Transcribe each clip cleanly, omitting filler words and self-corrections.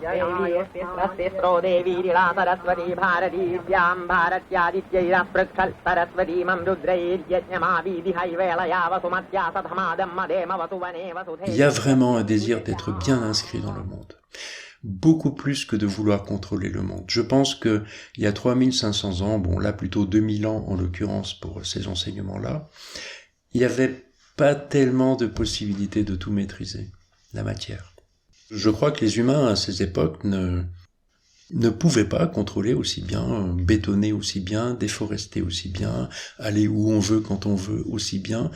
Il y a vraiment un désir d'être bien inscrit dans le monde. Beaucoup plus que de vouloir contrôler le monde. Je pense qu'il y a 3500 ans, bon là plutôt 2000 ans en l'occurrence pour ces enseignements-là, il n'y avait pas tellement de possibilités de tout maîtriser, la matière. Je crois que les humains à ces époques ne pouvaient pas contrôler aussi bien, bétonner aussi bien, déforester aussi bien, aller où on veut quand on veut aussi bien.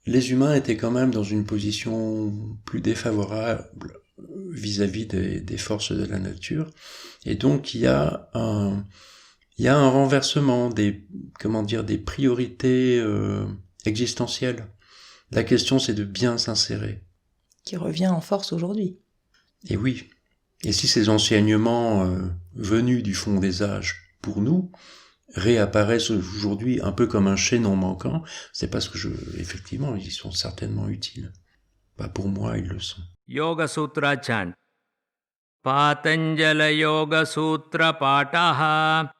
Les humains étaient quand même dans une position plus défavorable vis-à-vis des forces de la nature. Et donc, il y a un renversement des priorités existentielles. La question, c'est de bien s'insérer. Qui revient en force aujourd'hui. Et oui. Et si ces enseignements venus du fond des âges, pour nous, réapparaissent aujourd'hui un peu comme un chaînon manquant, c'est parce que effectivement, ils sont certainement utiles. Bah, pour moi, ils le sont. Yoga Sutra chant. Patanjala Yoga Sutra Pataha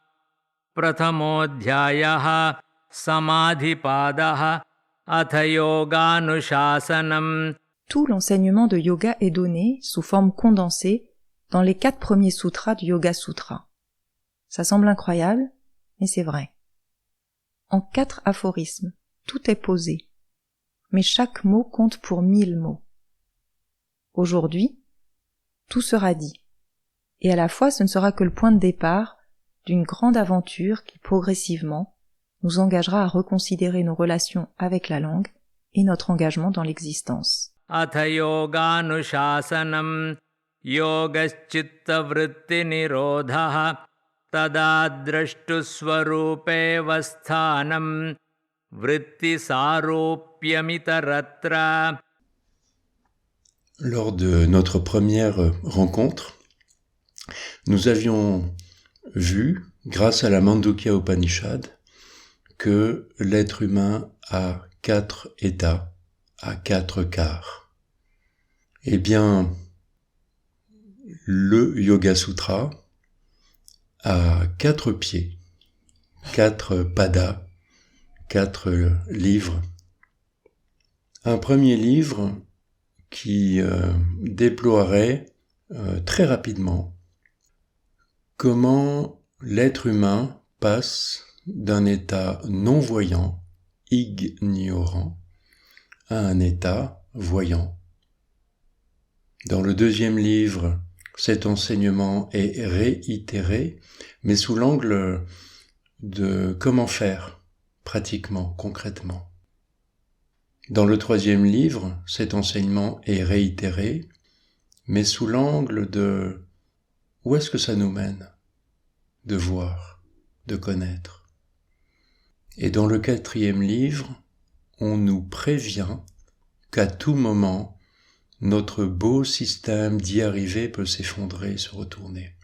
Prathamodhyayaha Samadhipadaha Atha Yoganushasanam. Tout l'enseignement de yoga est donné, sous forme condensée, dans les 4 premiers sutras du Yoga Sutra. Ça semble incroyable, mais c'est vrai. En 4 aphorismes, tout est posé, mais chaque mot compte pour 1000 mots. Aujourd'hui, tout sera dit, et à la fois ce ne sera que le point de départ d'une grande aventure qui progressivement nous engagera à reconsidérer nos relations avec la langue et notre engagement dans l'existence. Atha yoganushasanam yogaschitta vritti nirodhaha tada drashtu swarupevasthanam vritti saropyamitharatra. Lors de notre première rencontre, nous avions vu, grâce à la Mandukya Upanishad, que l'être humain a 4 états, à 4 quarts. Eh bien, le Yoga Sutra a 4 pieds, 4 padas, 4 livres. Un premier livre qui déploierait très rapidement comment l'être humain passe d'un état non-voyant, ignorant, à un état voyant. Dans le deuxième livre, cet enseignement est réitéré, mais sous l'angle de comment faire, pratiquement, concrètement. Dans le troisième livre, cet enseignement est réitéré, mais sous l'angle de où est-ce que ça nous mène, de voir, de connaître. Et dans le quatrième livre, on nous prévient qu'à tout moment, notre beau système d'y arriver peut s'effondrer, se retourner.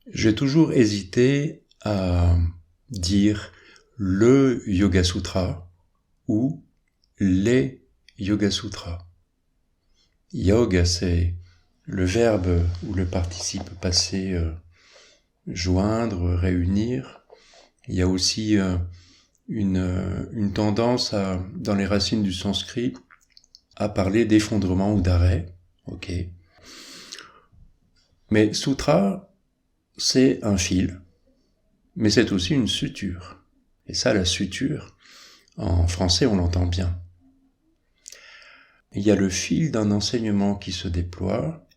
J'ai toujours hésité à dire le Yoga Sutra ou les Yoga Sutras. Yoga, c'est le verbe ou le participe passé joindre, réunir. Il y a aussi une tendance dans les racines du sanskrit à parler d'effondrement ou d'arrêt. Ok. Mais sutra, c'est un fil, mais c'est aussi une suture. Et ça, la suture, en français, on l'entend bien. Il y a le fil d'un enseignement qui se déploie,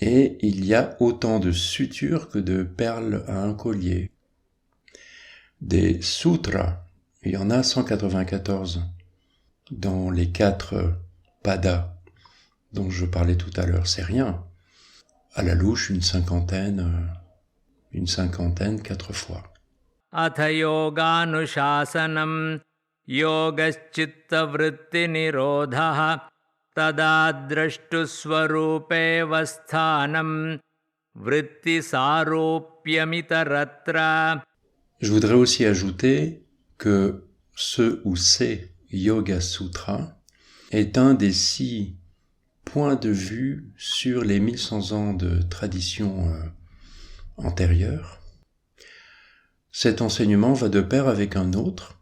et il y a autant de sutures que de perles à un collier. Des sutras, il y en a 194 dans les 4 padas dont je parlais tout à l'heure. C'est rien. À la louche, une cinquantaine 4 fois. Atha yoganushasanam yogaschitta vritti nirodhaha tada drashtu swarupevasthanam vritti saropyamitharatra. Je voudrais aussi ajouter que ce ou ces Yoga Sutras est un des 6 point de vue sur les 1100 ans de tradition antérieure. Cet enseignement va de pair avec un autre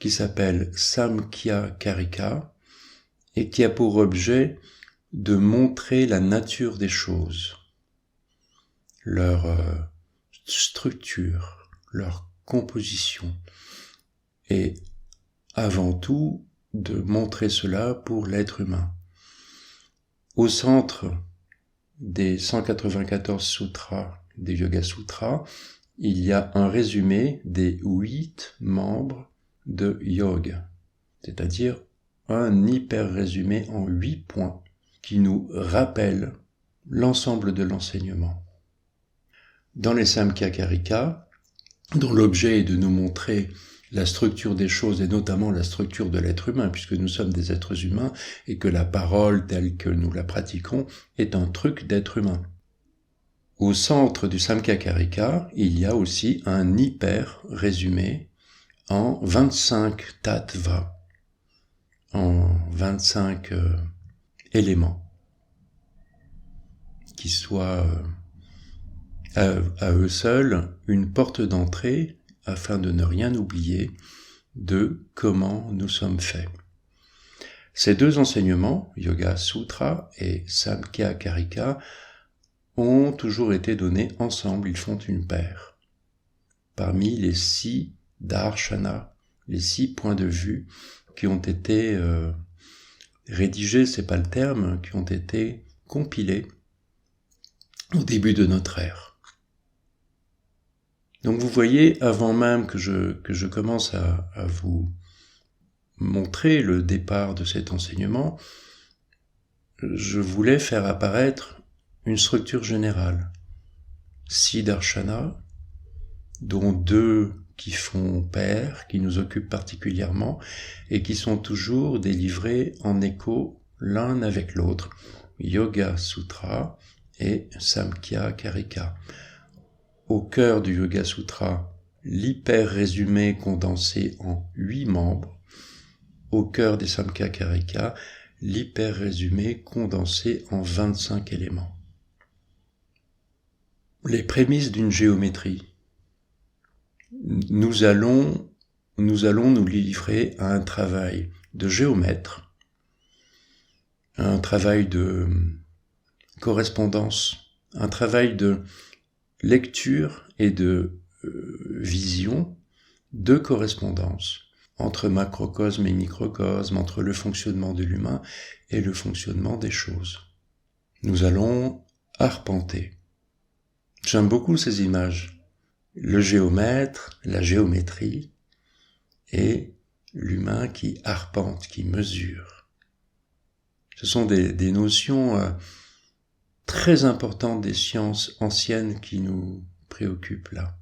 qui s'appelle Samkhya Karika et qui a pour objet de montrer la nature des choses, leur structure, leur composition, et avant tout de montrer cela pour l'être humain. Au centre des 194 sutras des Yoga Sutras, il y a un résumé des 8 membres de yoga, c'est-à-dire un hyper résumé en 8 points qui nous rappelle l'ensemble de l'enseignement. Dans les Samkhya Karika, dont l'objet est de nous montrer la structure des choses et notamment la structure de l'être humain, puisque nous sommes des êtres humains et que la parole telle que nous la pratiquons est un truc d'être humain. Au centre du Samkhya Karika, il y a aussi un hyper résumé en 25 tattvas, en 25 éléments, qui soient à eux seuls une porte d'entrée afin de ne rien oublier de comment nous sommes faits. Ces deux enseignements, Yoga Sutra et Samkhya Karika, ont toujours été donnés ensemble, ils font une paire. Parmi les 6 darshana, les 6 points de vue qui ont été rédigés, c'est pas le terme, qui ont été compilés au début de notre ère. Donc vous voyez, avant même que je commence à vous montrer le départ de cet enseignement, je voulais faire apparaître une structure générale. 6 darshana, dont 2 qui font pair, qui nous occupent particulièrement, et qui sont toujours délivrés en écho l'un avec l'autre. Yoga Sutra et Samkhya Karika. Au cœur du Yoga Sutra, l'hyper-résumé condensé en 8 membres. Au cœur des Samkhya Karika, l'hyper-résumé condensé en 25 éléments. Les prémices d'une géométrie. Nous allons nous livrer à un travail de géomètre, un travail de correspondance, un travail de lecture et de vision, de correspondance entre macrocosme et microcosme, entre le fonctionnement de l'humain et le fonctionnement des choses. Nous allons arpenter. J'aime beaucoup ces images. Le géomètre, la géométrie et l'humain qui arpente, qui mesure. Ce sont des notions très importantes des sciences anciennes qui nous préoccupent là.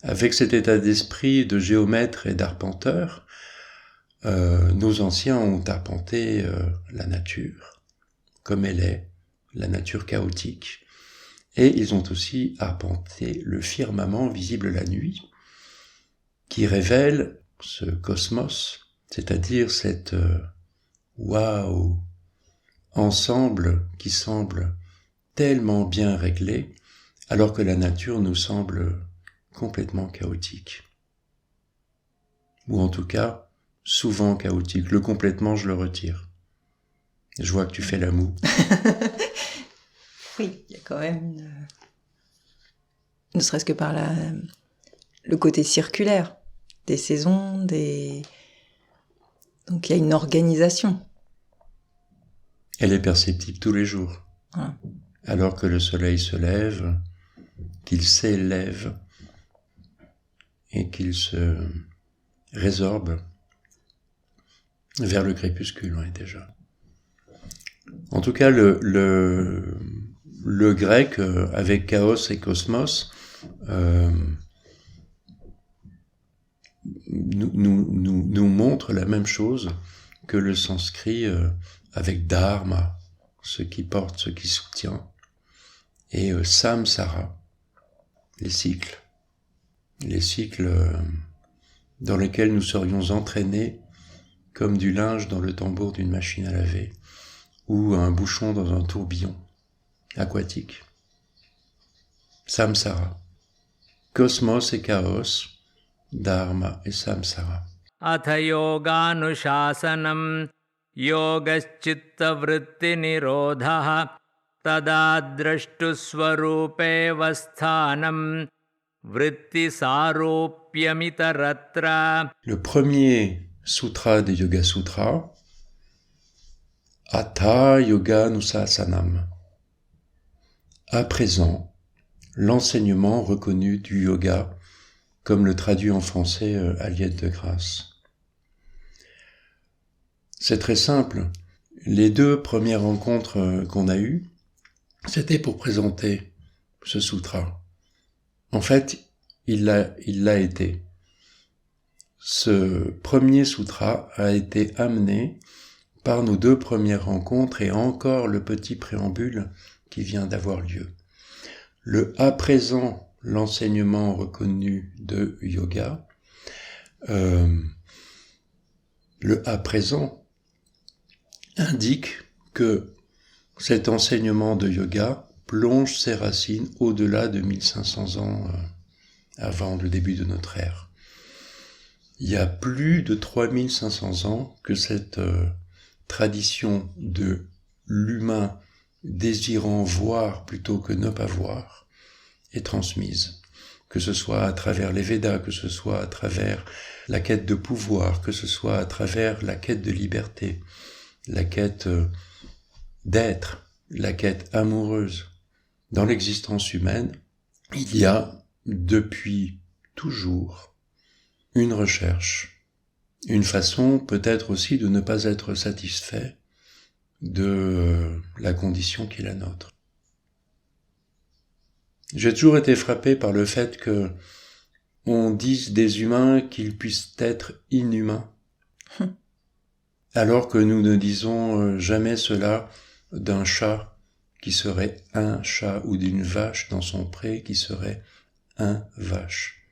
Avec cet état d'esprit de géomètre et d'arpenteur, nos anciens ont arpenté la nature, comme elle est, la nature chaotique. Et ils ont aussi arpenté le firmament visible la nuit, qui révèle ce cosmos, c'est-à-dire cette ensemble qui semble tellement bien réglé, alors que la nature nous semble complètement chaotique. Ou en tout cas, souvent chaotique. Le complètement, je le retire. Je vois que tu fais la moue. Oui, il y a quand même ne serait-ce que par le côté circulaire des saisons, donc il y a une organisation. Elle est perceptible tous les jours. Voilà. Alors que le soleil se lève, qu'il s'élève et qu'il se résorbe vers le crépuscule, oui, déjà. En tout cas, le grec, avec chaos et cosmos, nous montre la même chose que le sanskrit avec dharma, ce qui porte, ce qui soutient, et samsara, les cycles dans lesquels nous serions entraînés comme du linge dans le tambour d'une machine à laver, ou un bouchon dans un tourbillon aquatique. Samsara. Cosmos et chaos, dharma et samsara. अथ योगानुशासनं योगश्चित्तवृत्तिनिरोधः तदा द्रष्टुस्वरूपेव स्थानं वृत्तिसारोप्यमितरत्र. Le premier sutra des Yoga Sutras, Hatha Yoga Nusasanam. À présent, l'enseignement reconnu du yoga, comme le traduit en français Aliette de Grasse. C'est très simple. Les 2 premières rencontres qu'on a eues, c'était pour présenter ce sutra. En fait, il l'a été. Ce premier sutra a été amené par nos 2 premières rencontres et encore le petit préambule qui vient d'avoir lieu. Le à présent, l'enseignement reconnu de yoga, le à présent indique que cet enseignement de yoga plonge ses racines au-delà de 1500 ans avant le début de notre ère. Il y a plus de 3500 ans que cette tradition de l'humain désirant voir plutôt que ne pas voir est transmise, que ce soit à travers les Védas, que ce soit à travers la quête de pouvoir, que ce soit à travers la quête de liberté, la quête d'être, la quête amoureuse. Dans l'existence humaine, il y a depuis toujours une recherche, une façon peut-être aussi de ne pas être satisfait de la condition qui est la nôtre. J'ai toujours été frappé par le fait que on dise des humains qu'ils puissent être inhumains, alors que nous ne disons jamais cela d'un chat qui serait un chat ou d'une vache dans son pré qui serait un vache.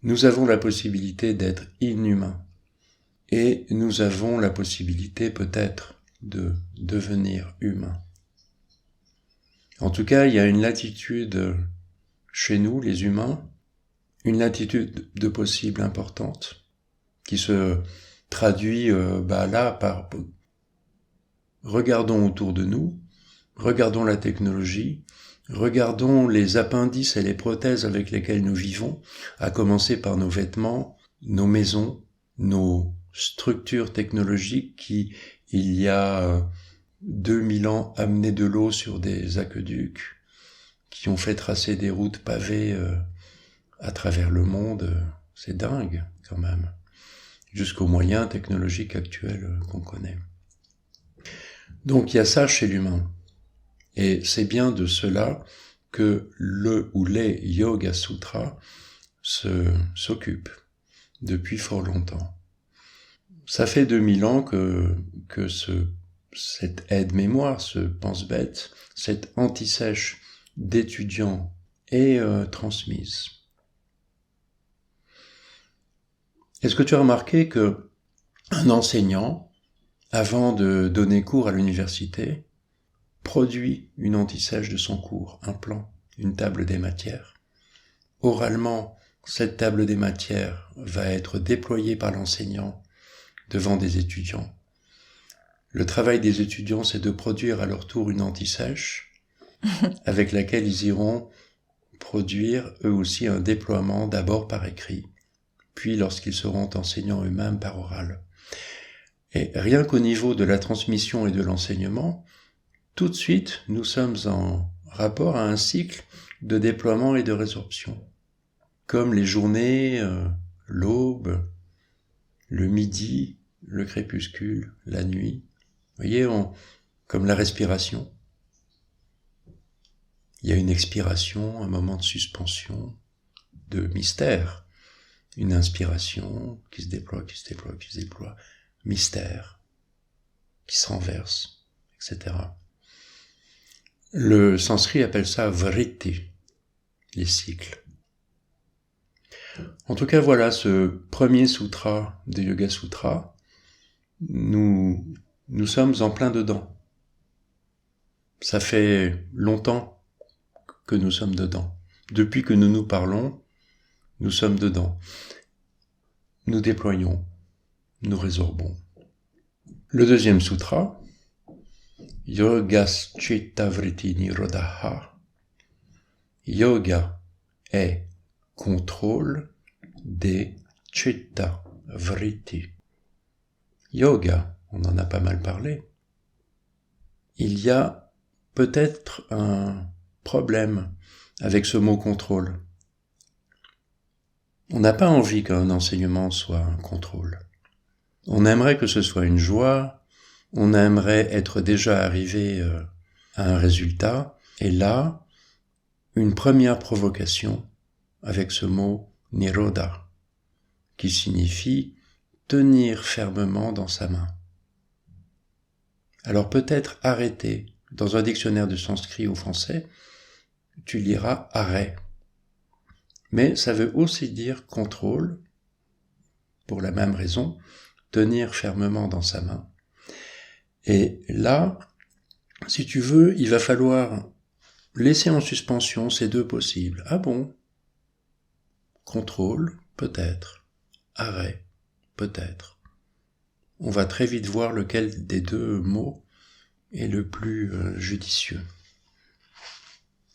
Nous avons la possibilité d'être inhumains et nous avons la possibilité peut-être de devenir humains. En tout cas, il y a une latitude chez nous, les humains, une latitude de possible importante, qui se traduit là par regardons autour de nous, regardons la technologie, regardons les appendices et les prothèses avec lesquelles nous vivons, à commencer par nos vêtements, nos maisons, nos structures technologiques qui, il y a 2000 ans, amenaient de l'eau sur des aqueducs, qui ont fait tracer des routes pavées à travers le monde. C'est dingue, quand même, jusqu'aux moyens technologiques actuels qu'on connaît. Donc il y a ça chez l'humain. Et c'est bien de cela que le ou les Yoga Sutras s'occupent depuis fort longtemps. Ça fait 2000 ans que cette aide-mémoire, ce pense-bête, cette anti-sèche d'étudiants est transmise. Est-ce que tu as remarqué que un enseignant, avant de donner cours à l'université, produit une anti-sèche de son cours, un plan, une table des matières. Oralement, cette table des matières va être déployée par l'enseignant devant des étudiants. Le travail des étudiants, c'est de produire à leur tour une anti-sèche avec laquelle ils iront produire eux aussi un déploiement d'abord par écrit, puis lorsqu'ils seront enseignants eux-mêmes par oral. Et rien qu'au niveau de la transmission et de l'enseignement, tout de suite, nous sommes en rapport à un cycle de déploiement et de résorption. Comme les journées, l'aube, le midi, le crépuscule, la nuit. Vous voyez, comme la respiration. Il y a une expiration, un moment de suspension, de mystère. Une inspiration qui se déploie, qui se déploie, qui se déploie. Mystère, qui se renverse, etc. Le sanskrit appelle ça vritti, les cycles. En tout cas, voilà, ce premier sutra des Yoga Sutras, nous sommes en plein dedans. Ça fait longtemps que nous sommes dedans. Depuis que nous nous parlons, nous sommes dedans. Nous déployons, nous résorbons. Le deuxième sutra, Yogas Chitta Vritti Nirodha. Yoga est contrôle des Chitta Vritti. Yoga, on en a pas mal parlé. Il y a peut-être un problème avec ce mot contrôle. On n'a pas envie qu'un enseignement soit un contrôle. On aimerait que ce soit une joie, on aimerait être déjà arrivé à un résultat, et là, une première provocation avec ce mot nirodha, qui signifie tenir fermement dans sa main. Alors peut-être arrêter. Dans un dictionnaire de sanskrit au français, tu liras arrêt. Mais ça veut aussi dire contrôle, pour la même raison, tenir fermement dans sa main. Et là, si tu veux, il va falloir laisser en suspension ces deux possibles. Ah bon? Contrôle, peut-être. Arrêt, peut-être. On va très vite voir lequel des deux mots est le plus judicieux.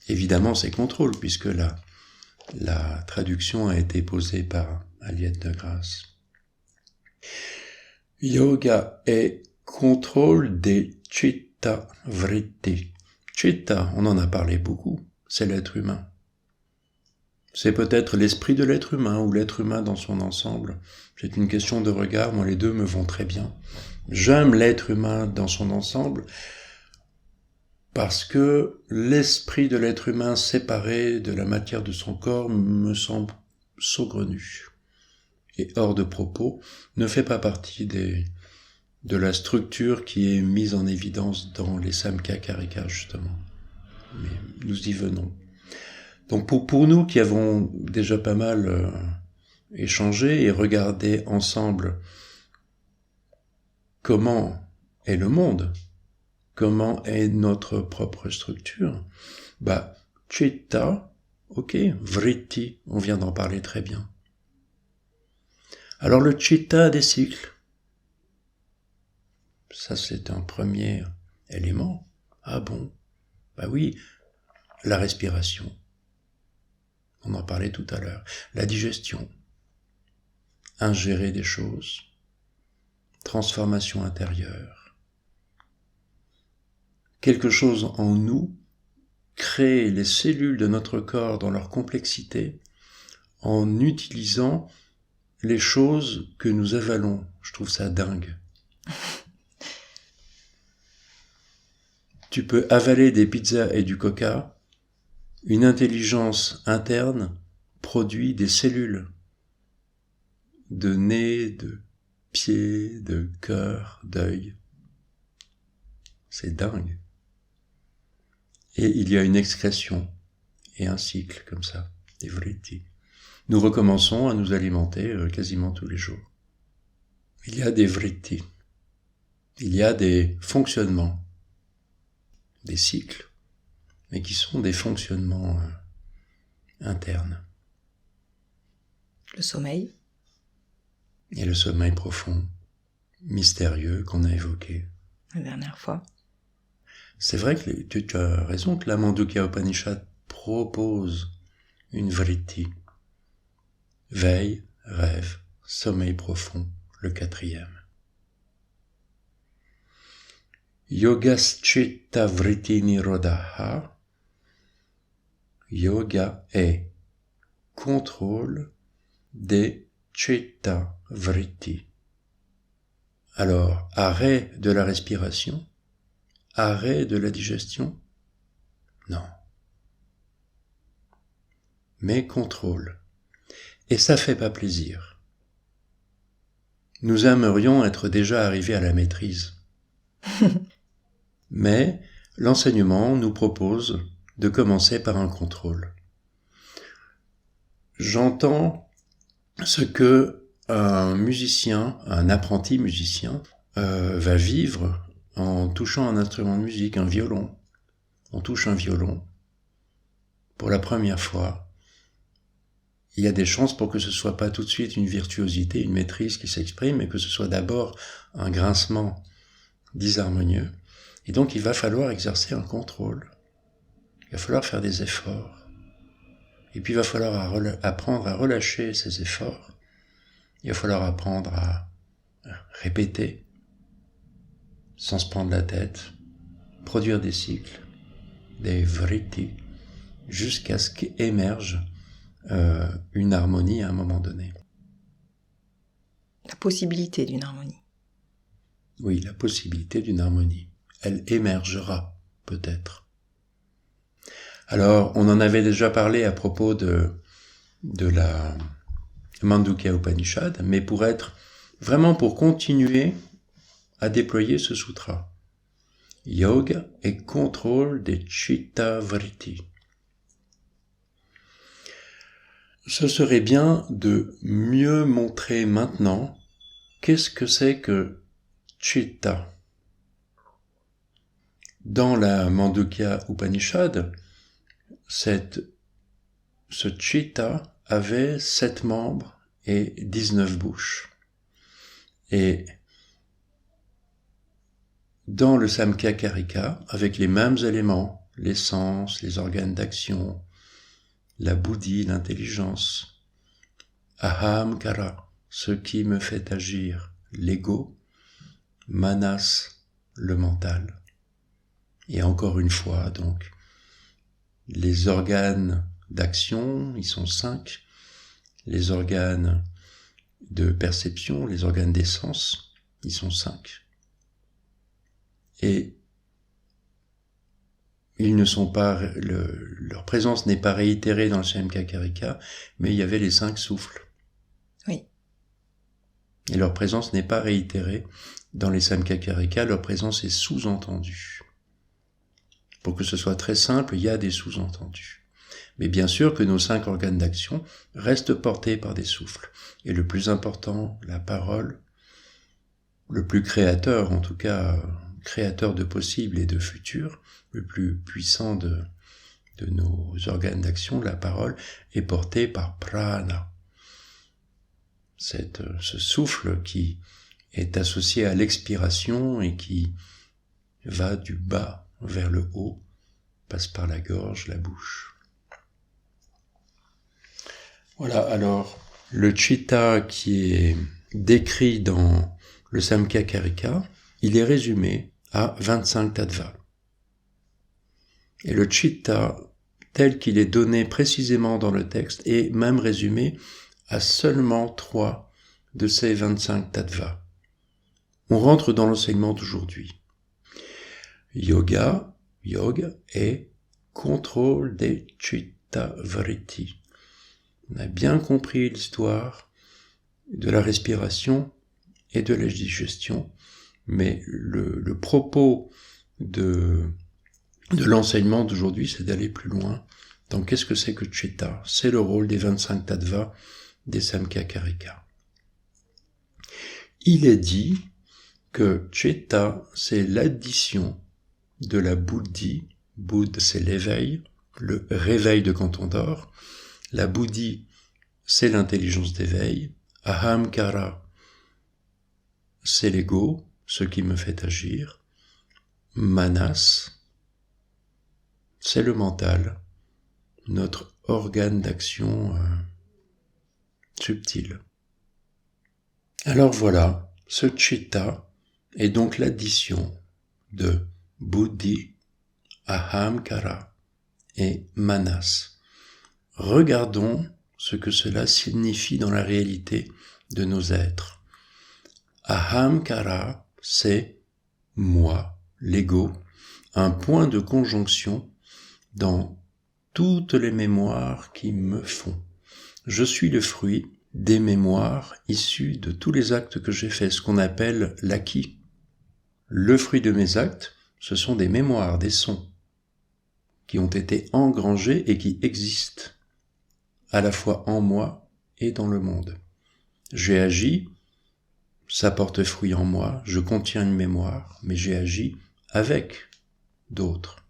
Évidemment, c'est contrôle, puisque la traduction a été posée par Aliette de Grasse. Yoga est contrôle des chitta vritti. Chitta, on en a parlé beaucoup, c'est l'être humain. C'est peut-être l'esprit de l'être humain ou l'être humain dans son ensemble. C'est une question de regard, moi les deux me vont très bien. J'aime l'être humain dans son ensemble parce que l'esprit de l'être humain séparé de la matière de son corps me semble saugrenu et hors de propos, ne fait pas partie de la structure qui est mise en évidence dans les Samkhya Karika justement. Mais nous y venons. Donc pour nous qui avons déjà pas mal échangé et regardé ensemble comment est le monde, comment est notre propre structure, chitta, ok, vritti, on vient d'en parler très bien. Alors le chitta a des cycles. Ça c'est un premier élément. Ah bon? Oui, la respiration. On en parlait tout à l'heure. La digestion. Ingérer des choses. Transformation intérieure. Quelque chose en nous crée les cellules de notre corps dans leur complexité en utilisant les choses que nous avalons. Je trouve ça dingue. Tu peux avaler des pizzas et du coca. Une intelligence interne produit des cellules de nez, de pied, de cœur, d'œil. C'est dingue. Et il y a une excrétion et un cycle comme ça, des vritti. Nous recommençons à nous alimenter quasiment tous les jours. Il y a des vritti. Il y a des fonctionnements, des cycles, mais qui sont des fonctionnements internes. Le sommeil. Et le sommeil profond, mystérieux qu'on a évoqué. La dernière fois. C'est vrai que tu as raison que la Mandukya Upanishad propose une vritti. Veille, rêve, sommeil profond, le 4e. Yogaschitta vritti nirodha. Yoga est contrôle des chitta vritti. Alors, arrêt de la respiration, arrêt de la digestion? Non. Mais contrôle. Et ça fait pas plaisir. Nous aimerions être déjà arrivés à la maîtrise. Mais l'enseignement nous propose de commencer par un contrôle. J'entends ce que un musicien, un apprenti musicien, va vivre en touchant un instrument de musique, un violon. on touche un violon, pour la première fois, il y a des chances pour que ce soit pas tout de suite une virtuosité, une maîtrise qui s'exprime, mais que ce soit d'abord un grincement disharmonieux. Et donc il va falloir exercer un contrôle. Il va falloir faire des efforts. Et puis il va falloir apprendre à relâcher ces efforts. Il va falloir apprendre à répéter, sans se prendre la tête, produire des cycles, des vritti, jusqu'à ce qu'émerge une harmonie à un moment donné. La possibilité d'une harmonie. Oui, la possibilité d'une harmonie. Elle émergera, peut-être. Alors, on en avait déjà parlé à propos de la Mandukya Upanishad, mais pour continuer à déployer ce sutra. Yoga et contrôle des chitta vritti. Ce serait bien de mieux montrer maintenant qu'est-ce que c'est que chitta. Dans la Mandukya Upanishad, ce chitta avait 7 membres et 19 bouches. Et dans le Samkhya Karika, avec les mêmes éléments, les sens, les organes d'action, la buddhi, l'intelligence, ahamkara, ce qui me fait agir, l'ego, manas, le mental. Et encore une fois, donc, les organes d'action, ils sont 5, les organes de perception, les organes des sens, ils sont 5. Et ils ne sont pas, leur présence n'est pas réitérée dans le Samkhya Karika, mais il y avait les 5 souffles. Oui. Et leur présence n'est pas réitérée dans les Samkhya Karika, leur présence est sous-entendue. Pour que ce soit très simple, il y a des sous-entendus. Mais bien sûr que nos 5 organes d'action restent portés par des souffles. Et le plus important, la parole, le plus créateur, en tout cas créateur de possibles et de futurs, le plus puissant de nos organes d'action, la parole, est porté par prana. Ce souffle qui est associé à l'expiration et qui va du bas vers le haut, passe par la gorge, la bouche. Voilà, alors, le chitta qui est décrit dans le Samkhya Karika, il est résumé à 25 tattvas. Et le chitta, tel qu'il est donné précisément dans le texte, est même résumé à seulement 3 de ces 25 tattvas. On rentre dans l'enseignement d'aujourd'hui. Yoga et contrôle des chitta vritti. On a bien compris l'histoire de la respiration et de la digestion, mais le propos de l'enseignement d'aujourd'hui, c'est d'aller plus loin. Donc, qu'est-ce que c'est que chitta? C'est le rôle des 25 tattvas des Samkhya Karika. Il est dit que chitta, c'est l'addition de la buddhi. Buddh, c'est l'éveil, le réveil de quand on dort. La buddhi, c'est l'intelligence d'éveil. Ahamkara, c'est l'ego, ce qui me fait agir. Manas, c'est le mental, notre organe d'action subtil. Alors voilà, ce chitta est donc l'addition de buddhi, ahamkara et manas. Regardons ce que cela signifie dans la réalité de nos êtres. Ahamkara, c'est moi, l'ego, un point de conjonction dans toutes les mémoires qui me font. Je suis le fruit des mémoires issues de tous les actes que j'ai faits, ce qu'on appelle l'acquis. Le fruit de mes actes, ce sont des mémoires, des sons, qui ont été engrangés et qui existent, à la fois en moi et dans le monde. J'ai agi, ça porte fruit en moi, je contiens une mémoire, mais j'ai agi avec d'autres.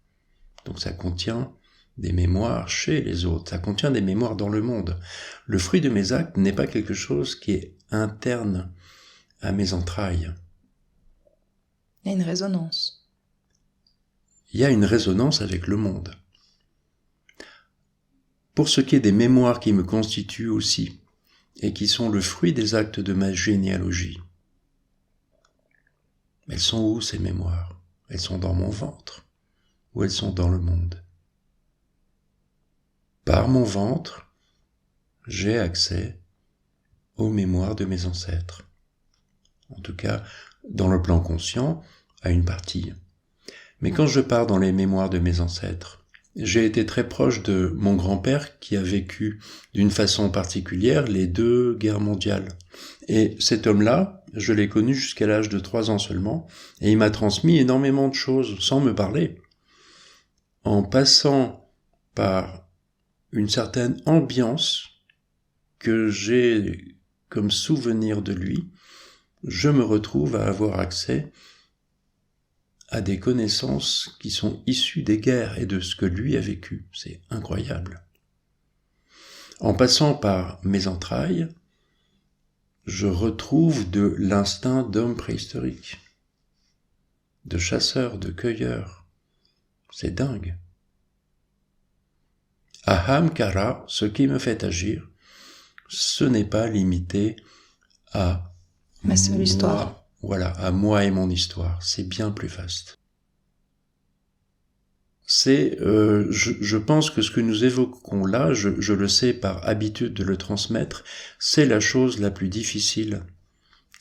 Donc ça contient des mémoires chez les autres, ça contient des mémoires dans le monde. Le fruit de mes actes n'est pas quelque chose qui est interne à mes entrailles. Il y a une résonance. Il y a une résonance avec le monde. Pour ce qui est des mémoires qui me constituent aussi, et qui sont le fruit des actes de ma généalogie, elles sont où ces mémoires? Elles sont dans mon ventre, ou elles sont dans le monde? Par mon ventre, j'ai accès aux mémoires de mes ancêtres. En tout cas, dans le plan conscient, à une partie. Mais quand je pars dans les mémoires de mes ancêtres, j'ai été très proche de mon grand-père qui a vécu d'une façon particulière les 2 guerres mondiales. Et cet homme-là, je l'ai connu jusqu'à l'âge de 3 ans seulement, et il m'a transmis énormément de choses sans me parler. En passant par une certaine ambiance que j'ai comme souvenir de lui, je me retrouve à avoir accès à des connaissances qui sont issues des guerres et de ce que lui a vécu. C'est incroyable. En passant par mes entrailles, je retrouve de l'instinct d'homme préhistorique, de chasseur, de cueilleur. C'est dingue. Ahamkara, ce qui me fait agir, ce n'est pas limité à ma seule histoire. Voilà, à moi et mon histoire. C'est bien plus vaste. Je pense que ce que nous évoquons là, je le sais par habitude de le transmettre, c'est la chose la plus difficile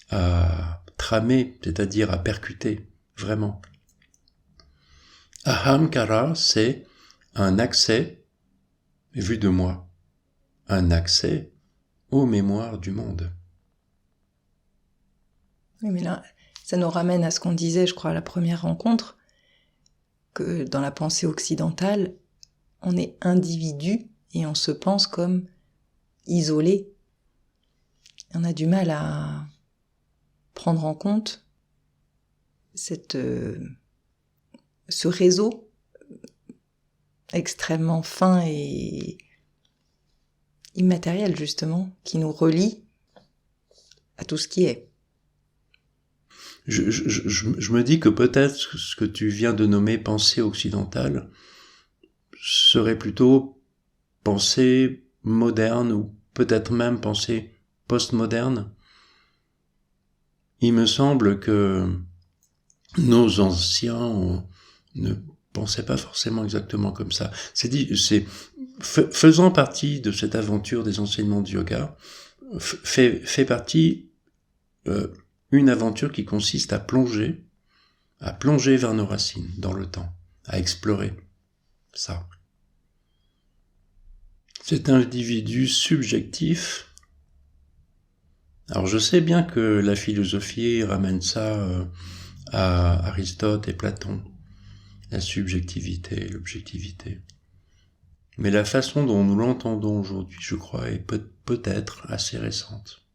à tramer, c'est-à-dire à percuter, vraiment. Ahamkara, c'est un accès, vu de moi, un accès aux mémoires du monde. Oui, mais là, ça nous ramène à ce qu'on disait, je crois, à la première rencontre, que dans la pensée occidentale, on est individu et on se pense comme isolé. On a du mal à prendre en compte ce réseau extrêmement fin et immatériel, justement, qui nous relie à tout ce qui est. Je me dis que peut-être ce que tu viens de nommer pensée occidentale serait plutôt pensée moderne ou peut-être même pensée postmoderne. Il me semble que nos anciens ne pensaient pas forcément exactement comme ça. Faisant partie de cette aventure des enseignements du yoga, fait partie une aventure qui consiste à plonger vers nos racines, dans le temps, à explorer ça. Cet individu subjectif, alors je sais bien que la philosophie ramène ça à Aristote et Platon, la subjectivité, l'objectivité. Mais la façon dont nous l'entendons aujourd'hui, je crois, est peut-être assez récente.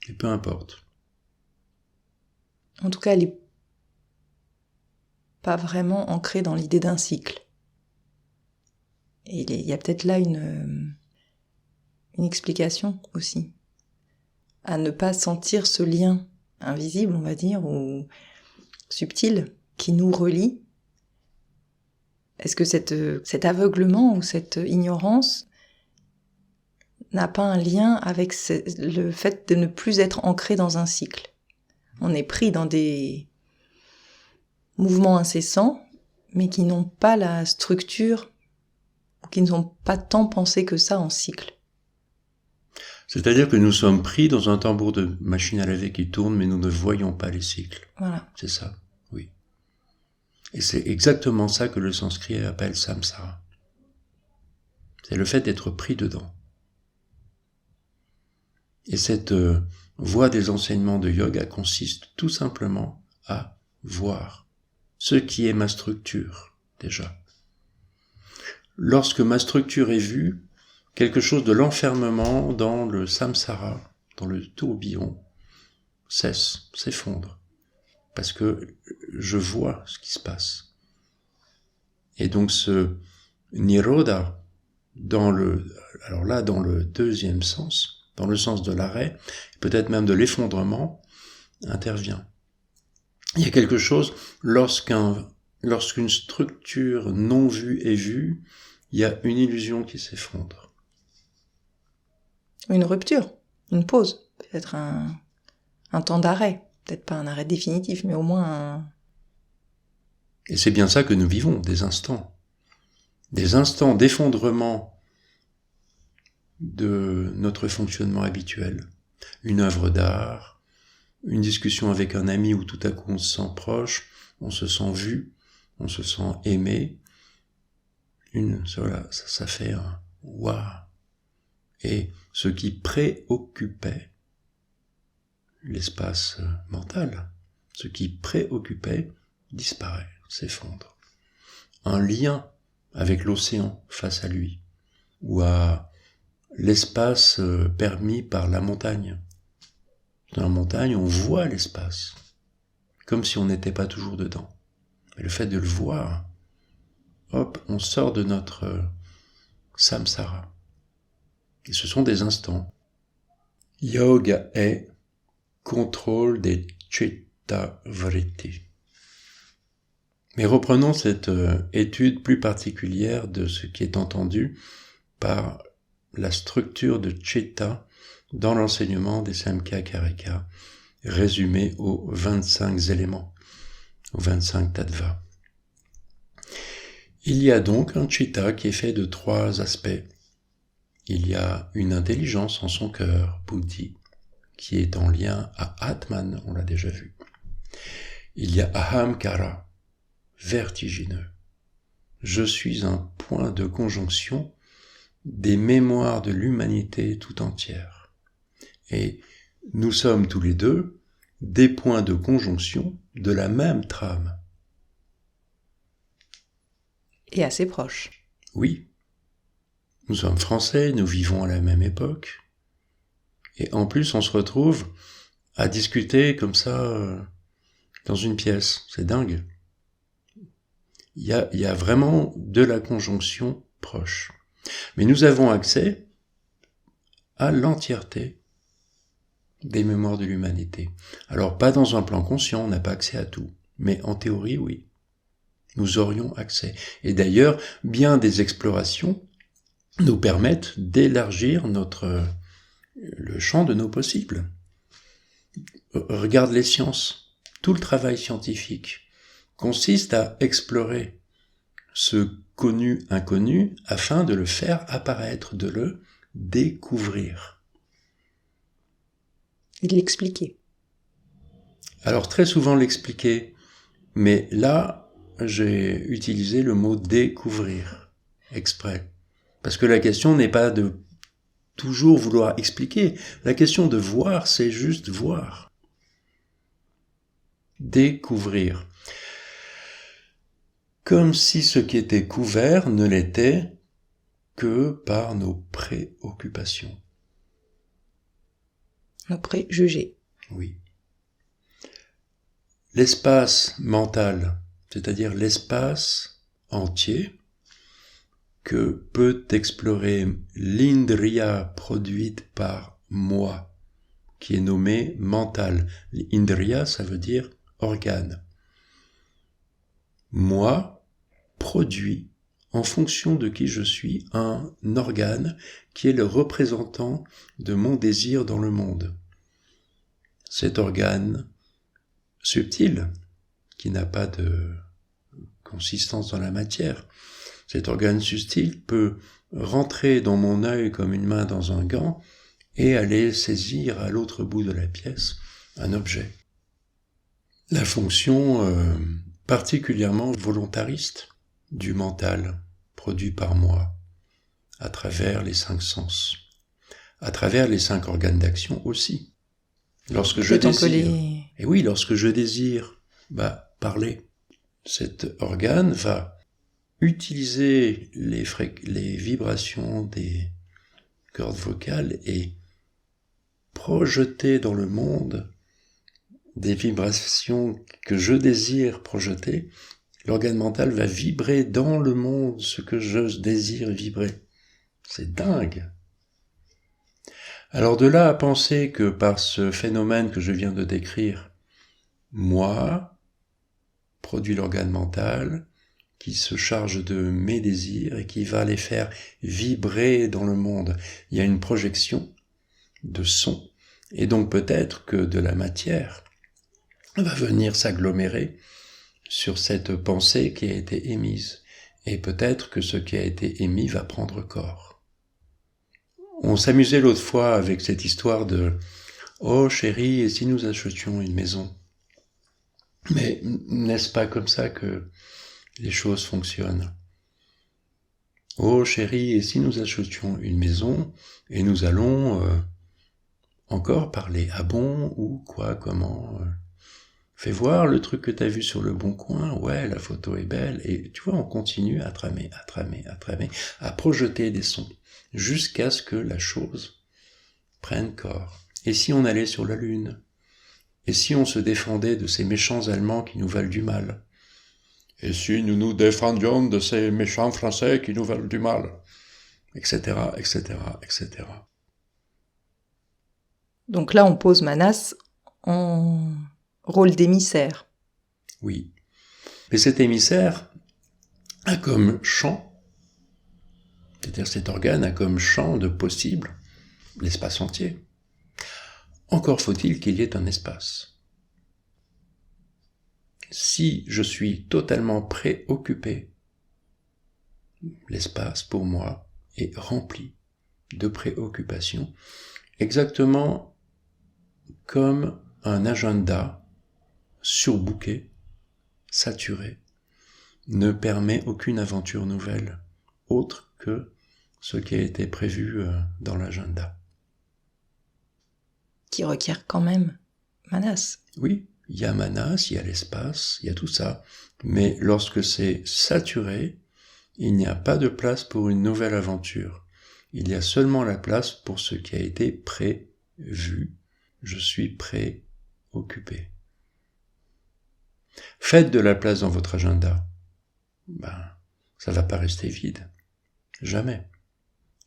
Et peu importe. En tout cas, elle n'est pas vraiment ancrée dans l'idée d'un cycle. Et il y a peut-être là une explication aussi. À ne pas sentir ce lien invisible, on va dire, ou subtil, qui nous relie. Est-ce que cet aveuglement ou cette ignorance n'a pas un lien avec le fait de ne plus être ancré dans un cycle? On est pris dans des mouvements incessants, mais qui n'ont pas la structure, ou qui ne sont pas tant pensés que ça en cycle. C'est-à-dire que nous sommes pris dans un tambour de machine à laver qui tourne, mais nous ne voyons pas les cycles. Voilà. C'est ça, oui. Et c'est exactement ça que le sanskrit appelle samsara. C'est le fait d'être pris dedans. Et cette voie des enseignements de yoga consiste tout simplement à voir ce qui est ma structure, déjà. Lorsque ma structure est vue, quelque chose de l'enfermement dans le samsara, dans le tourbillon, s'effondre. Parce que je vois ce qui se passe. Et donc ce nirodha, dans le deuxième sens, dans le sens de l'arrêt, peut-être même de l'effondrement, intervient. Il y a quelque chose, lorsqu'une structure non vue est vue, il y a une illusion qui s'effondre. Une rupture, une pause, peut-être un temps d'arrêt. Peut-être pas un arrêt définitif, mais au moins un... Et c'est bien ça que nous vivons, des instants d'effondrement de notre fonctionnement habituel. Une œuvre d'art, une discussion avec un ami où tout à coup on se sent proche, on se sent vu, on se sent aimé. Ça fait un waouh. Et ce qui préoccupait l'espace mental, ce qui préoccupait disparaît, s'effondre. Un lien avec l'océan face à lui, ou à l'espace permis par la montagne. Dans la montagne, on voit l'espace, comme si on n'était pas toujours dedans. Mais le fait de le voir, hop, on sort de notre samsara. Et ce sont des instants. Yoga est contrôle des chitta vritti. Mais reprenons cette étude plus particulière de ce qui est entendu par la structure de chitta dans l'enseignement des Samkhya Karika, résumé aux 25 éléments, aux 25 tattvas. Il y a donc un chitta qui est fait de 3 aspects. Il y a une intelligence en son cœur, buddhi, qui est en lien à Atman, on l'a déjà vu. Il y a ahamkara, vertigineux. Je suis un point de conjonction des mémoires de l'humanité tout entière. Et nous sommes tous les deux des points de conjonction de la même trame. Et assez proche. Oui. Nous sommes français, nous vivons à la même époque. Et en plus, on se retrouve à discuter comme ça dans une pièce. C'est dingue. Il y a vraiment de la conjonction proche. Mais nous avons accès à l'entièreté des mémoires de l'humanité. Alors, pas dans un plan conscient, on n'a pas accès à tout. Mais en théorie, oui. Nous aurions accès. Et d'ailleurs, bien des explorations nous permettent d'élargir le champ de nos possibles. Regarde les sciences. Tout le travail scientifique consiste à explorer ce connu-inconnu afin de le faire apparaître, de le découvrir. Et de l'expliquer. Alors très souvent l'expliquer, mais là j'ai utilisé le mot découvrir, exprès. Parce que la question n'est pas de toujours vouloir expliquer, la question de voir, c'est juste voir. Découvrir. Comme si ce qui était couvert ne l'était que par nos préoccupations. Nos préjugés. Oui. L'espace mental, c'est-à-dire l'espace entier que peut explorer l'indriya produite par moi, qui est nommé mental. L'indriya, ça veut dire organe. Moi produit, en fonction de qui je suis, un organe qui est le représentant de mon désir dans le monde. Cet organe subtil, qui n'a pas de consistance dans la matière, cet organe subtil peut rentrer dans mon œil comme une main dans un gant et aller saisir à l'autre bout de la pièce un objet. La fonction particulièrement volontariste du mental produit par moi à travers les 5 sens, à travers les 5 organes d'action aussi. Lorsque je désire, et oui, lorsque je désire parler, cet organe va utiliser les vibrations des cordes vocales et projeter dans le monde des vibrations que je désire projeter, L'organe mental va vibrer dans le monde ce que je désire vibrer. C'est dingue. Alors de là à penser que par ce phénomène que je viens de décrire, moi, produit l'organe mental, qui se charge de mes désirs et qui va les faire vibrer dans le monde. Il y a une projection de son, et donc peut-être que de la matière va venir s'agglomérer sur cette pensée qui a été émise, et peut-être que ce qui a été émis va prendre corps. On s'amusait l'autre fois avec cette histoire de « Oh chérie, et si nous achetions une maison ?» Mais n'est-ce pas comme ça que les choses fonctionnent? Oh chérie, et si nous achetions une maison et nous allons encore parler? Ah bon? Où? Quoi? Comment? Fais voir le truc que t'as vu sur le Bon Coin. Ouais, la photo est belle. Et tu vois, on continue à tramer, à projeter des sons jusqu'à ce que la chose prenne corps. Et si on allait sur la Lune? Et si on se défendait de ces méchants Allemands qui nous veulent du mal? Et si nous nous défendions de ces méchants Français qui nous veulent du mal? Etc., etc., etc. Donc là, on pose Manas en rôle d'émissaire. Oui. Mais cet émissaire a comme champ, c'est-à-dire cet organe a comme champ de possible l'espace entier. Encore faut-il qu'il y ait un espace. Si je suis totalement préoccupé, l'espace pour moi est rempli de préoccupations, exactement comme un agenda surbooké, saturé, ne permet aucune aventure nouvelle, autre que ce qui a été prévu dans l'agenda. Qui requiert quand même Manas. Oui, il y a Manas, il y a l'espace, il y a tout ça, mais lorsque c'est saturé, il n'y a pas de place pour une nouvelle aventure. Il y a seulement la place pour ce qui a été prévu. Je suis préoccupé. Faites de la place dans votre agenda. Ça va pas rester vide. Jamais.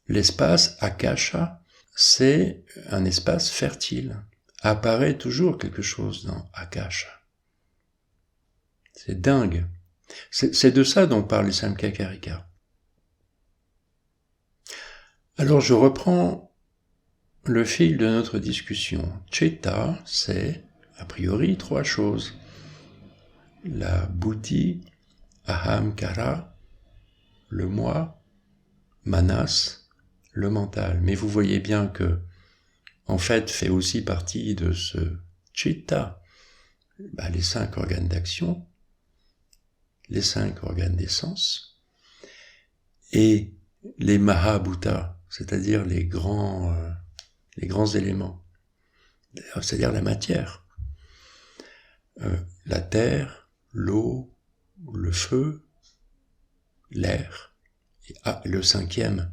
L'espace Akasha, c'est un espace fertile. Apparaît toujours quelque chose dans Akasha. C'est dingue. C'est de ça dont parle les Samkhya-Karika. Alors je reprends le fil de notre discussion. Chitta, c'est a priori 3 choses. La buddhi, ahamkara, le moi, manas, le mental. Mais vous voyez bien que, en fait, fait aussi partie de ce chitta, les 5 organes d'action, les 5 organes des sens, et les mahabhutas, c'est-à-dire les grands éléments, c'est-à-dire la matière, la terre, l'eau, le feu, l'air, et le 5e,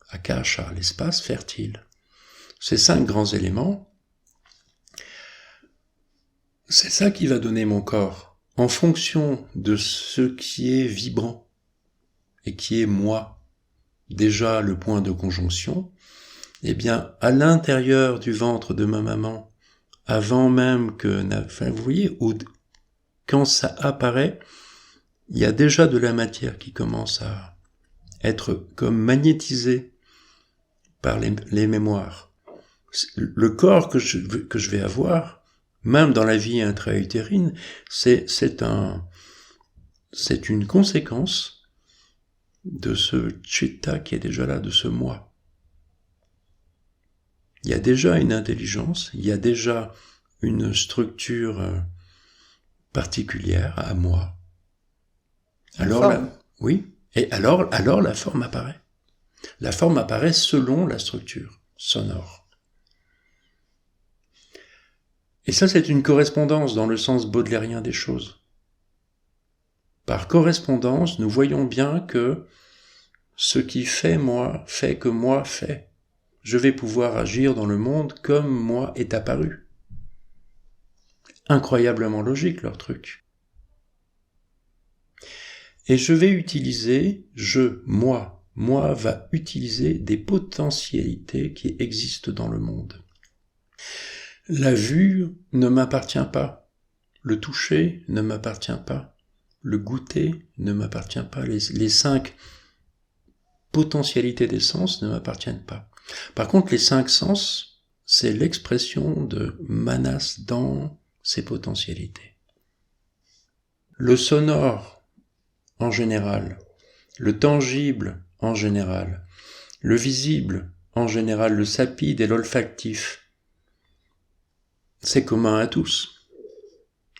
Akasha, l'espace fertile. Ces 5 grands éléments, c'est ça qui va donner mon corps, en fonction de ce qui est vibrant, et qui est moi. Déjà le point de conjonction, eh bien, à l'intérieur du ventre de ma maman, avant même que, vous voyez, quand ça apparaît, il y a déjà de la matière qui commence à être comme magnétisée par les mémoires. Le corps que je vais avoir, même dans la vie intra-utérine, c'est une conséquence de ce chitta qui est déjà là, de ce moi. Il y a déjà une intelligence, il y a déjà une structure particulière à moi. Alors oui, et alors la forme apparaît. La forme apparaît selon la structure sonore. Et ça, c'est une correspondance dans le sens baudelairien des choses. Par correspondance, nous voyons bien que ce qui fait moi, fait que moi fait. Je vais pouvoir agir dans le monde comme moi est apparu. Incroyablement logique leur truc. Et je vais utiliser, moi va utiliser des potentialités qui existent dans le monde. La vue ne m'appartient pas, le toucher ne m'appartient pas, le goûter ne m'appartient pas, les 5 potentialités des sens ne m'appartiennent pas. Par contre, les 5 sens, c'est l'expression de Manas dans ses potentialités. Le sonore, en général, le tangible, en général, le visible, en général, le sapide et l'olfactif, c'est commun à tous.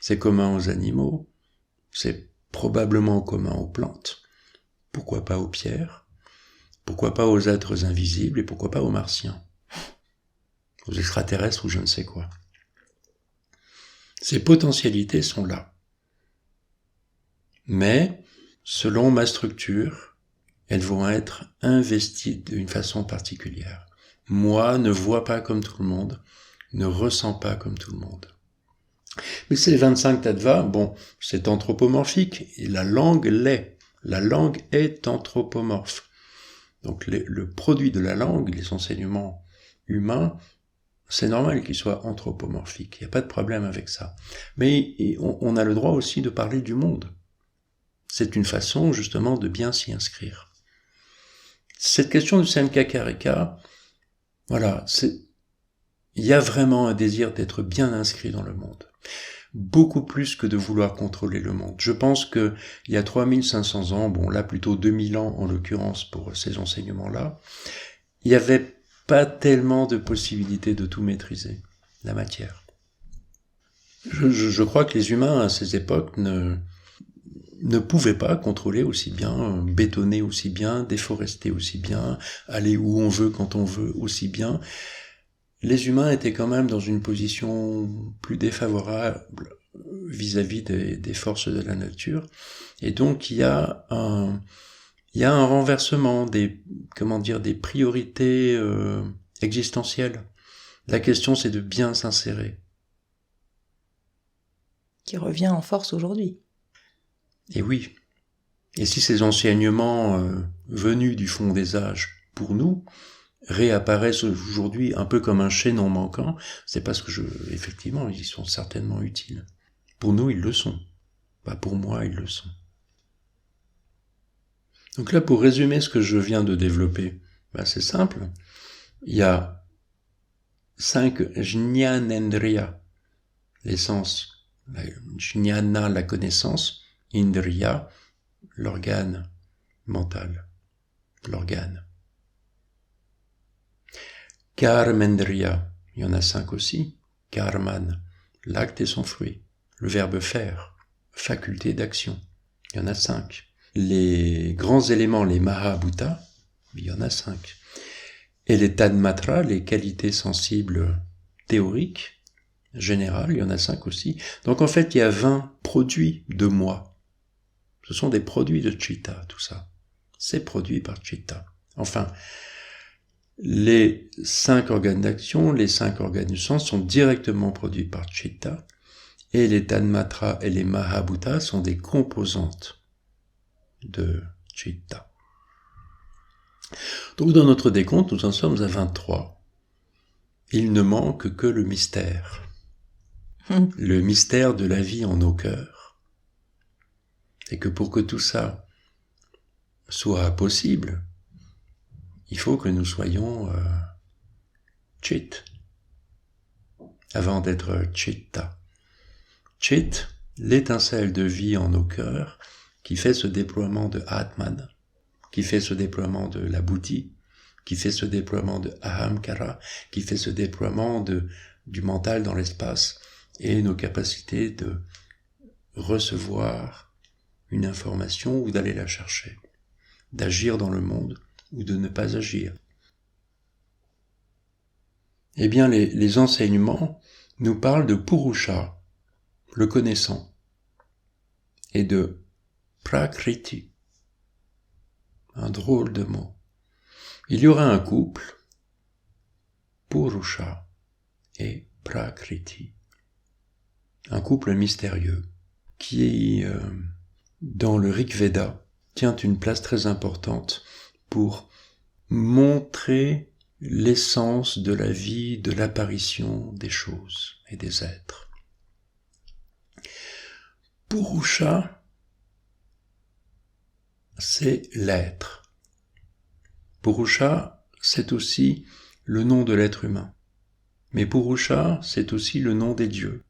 C'est commun aux animaux, c'est probablement commun aux plantes. Pourquoi pas aux pierres? Pourquoi pas aux êtres invisibles et pourquoi pas aux martiens? Aux extraterrestres ou je ne sais quoi. Ces potentialités sont là. Mais, selon ma structure, elles vont être investies d'une façon particulière. Moi ne vois pas comme tout le monde, ne ressens pas comme tout le monde. Mais ces 25 tattvas, bon, c'est anthropomorphique, et la langue l'est. La langue est anthropomorphe. Donc le produit de la langue, les enseignements humains, c'est normal qu'ils soient anthropomorphiques, il n'y a pas de problème avec ça. Mais on a le droit aussi de parler du monde. C'est une façon justement de bien s'y inscrire. Cette question du Sankhakarika, voilà, il y a vraiment un désir d'être bien inscrit dans le monde. Beaucoup plus que de vouloir contrôler le monde. Je pense que il y a 3500 ans, bon là plutôt 2000 ans en l'occurrence pour ces enseignements-là, il n'y avait pas tellement de possibilités de tout maîtriser, la matière. Je crois que les humains à ces époques ne pouvaient pas contrôler aussi bien, bétonner aussi bien, déforester aussi bien, aller où on veut quand on veut aussi bien. Les humains étaient quand même dans une position plus défavorable vis-à-vis des forces de la nature. Et donc, il y a un renversement des priorités existentielles. La question, c'est de bien s'insérer. Qui revient en force aujourd'hui. Et oui. Et si ces enseignements venus du fond des âges, pour nous, réapparaissent aujourd'hui un peu comme un chaînon manquant, c'est parce que effectivement, ils sont certainement utiles. Pour nous, ils le sont. Pas pour moi, ils le sont. Donc là, pour résumer ce que je viens de développer, c'est simple. Il y a 5 jnanendriya, les sens. Jnana, la connaissance. Indriya, l'organe mental. L'organe. Karmendriya, il y en a 5 aussi. Karman, l'acte et son fruit. Le verbe faire, faculté d'action. Il y en a 5. Les grands éléments, les Mahabhuta, il y en a 5. Et les Tanmatra, les qualités sensibles théoriques, générales, il y en a 5 aussi. Donc en fait, il y a 20 produits de moi. Ce sont des produits de Chitta, tout ça. C'est produit par Chitta. Enfin, les 5 organes d'action, les 5 organes du sens sont directement produits par Chitta, et les Tanmatra et les Mahabhuta sont des composantes de Chitta. Donc dans notre décompte, nous en sommes à 23. Il ne manque que le mystère. Le mystère de la vie en nos cœurs. Et que pour que tout ça soit possible, il faut que nous soyons Chit, avant d'être Chitta. Chit, l'étincelle de vie en nos cœurs, qui fait ce déploiement de Atman, qui fait ce déploiement de la Buddhi, qui fait ce déploiement de Ahamkara, qui fait ce déploiement du mental dans l'espace, et nos capacités de recevoir une information ou d'aller la chercher, d'agir dans le monde ou de ne pas agir. Eh bien, les enseignements nous parlent de Purusha, le connaissant, et de Prakriti, un drôle de mot. Il y aura un couple, Purusha et Prakriti, un couple mystérieux qui dans le Rig Veda, tient une place très importante pour montrer l'essence de la vie, de l'apparition des choses et des êtres. Purusha, c'est l'être. Purusha, c'est aussi le nom de l'être humain. Mais Purusha, c'est aussi le nom des dieux,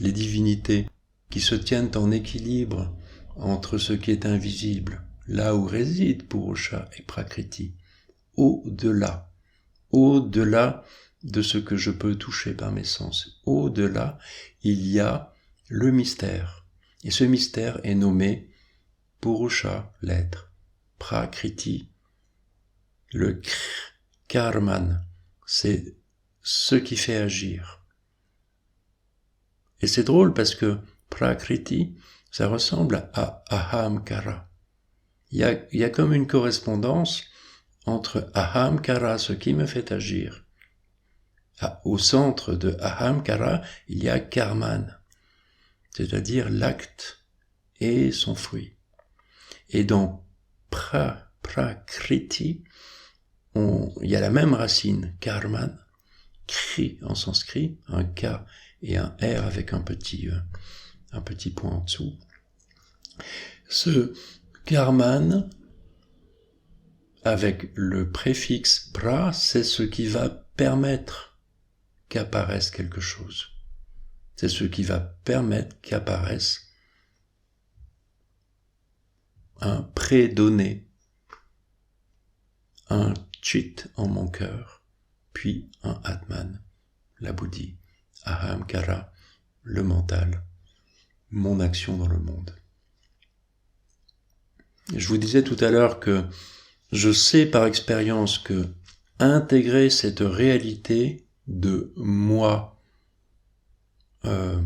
les divinités qui se tiennent en équilibre entre ce qui est invisible, là où réside Purusha et Prakriti, au-delà de ce que je peux toucher par mes sens. Au-delà, il y a le mystère. Et ce mystère est nommé Purusha, l'être, Prakriti, le Karman, c'est ce qui fait agir. Et c'est drôle parce que Prakriti, ça ressemble à Ahamkara. Il y a comme une correspondance entre Ahamkara, ce qui me fait agir. Au centre de Ahamkara, il y a Karman, c'est-à-dire l'acte et son fruit. Et dans Prakriti, il y a la même racine, Karman, Kri en sanskrit, un K et un R avec un petit point en dessous. Ce Karman, avec le préfixe pra, c'est ce qui va permettre qu'apparaisse quelque chose. C'est ce qui va permettre qu'apparaisse un prédonné, un chit en mon cœur, puis un atman, la buddhi, ahamkara, le mental, mon action dans le monde. Je vous disais tout à l'heure que je sais par expérience que intégrer cette réalité de moi, il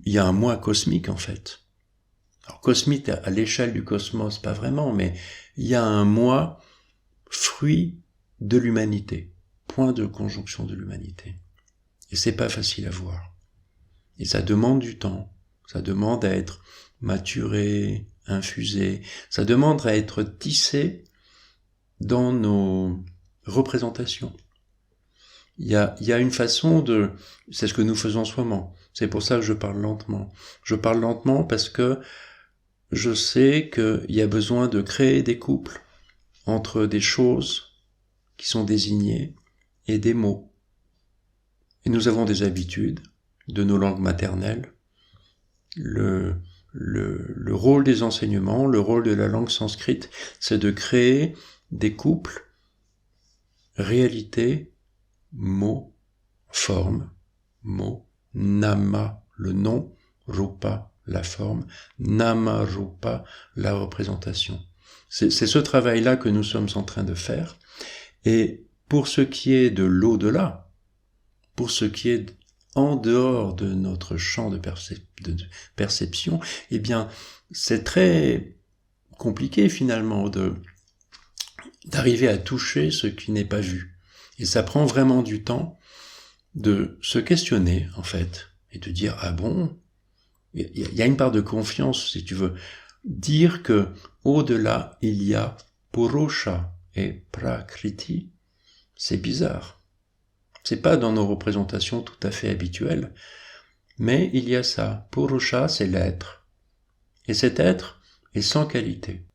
y a un moi cosmique en fait. Alors cosmique à l'échelle du cosmos, pas vraiment, mais il y a un moi fruit de l'humanité, point de conjonction de l'humanité. Et c'est pas facile à voir. Et ça demande du temps, ça demande à être maturé, infusé, ça demande à être tissé dans nos représentations. Il y a une façon c'est ce que nous faisons en ce moment. C'est pour ça que je parle lentement. Je parle lentement parce que je sais qu'il y a besoin de créer des couples entre des choses qui sont désignées et des mots. Et nous avons des habitudes de nos langues maternelles. Le rôle des enseignements, le rôle de la langue sanskrite, c'est de créer des couples, réalité, mot, forme, mot, nama, le nom, rupa, la forme, nama rupa, la représentation. C'est ce travail-là que nous sommes en train de faire. Et pour ce qui est de l'au-delà, pour ce qui est en dehors de notre champ de perception, eh bien, c'est très compliqué finalement d'arriver à toucher ce qui n'est pas vu. Et ça prend vraiment du temps de se questionner, en fait, et de dire, ah bon, il y a une part de confiance, si tu veux, dire que au-delà, il y a Purusha et Prakriti, c'est bizarre. C'est pas dans nos représentations tout à fait habituelles, mais il y a ça. Purusha, c'est l'être. Et cet être est sans qualité.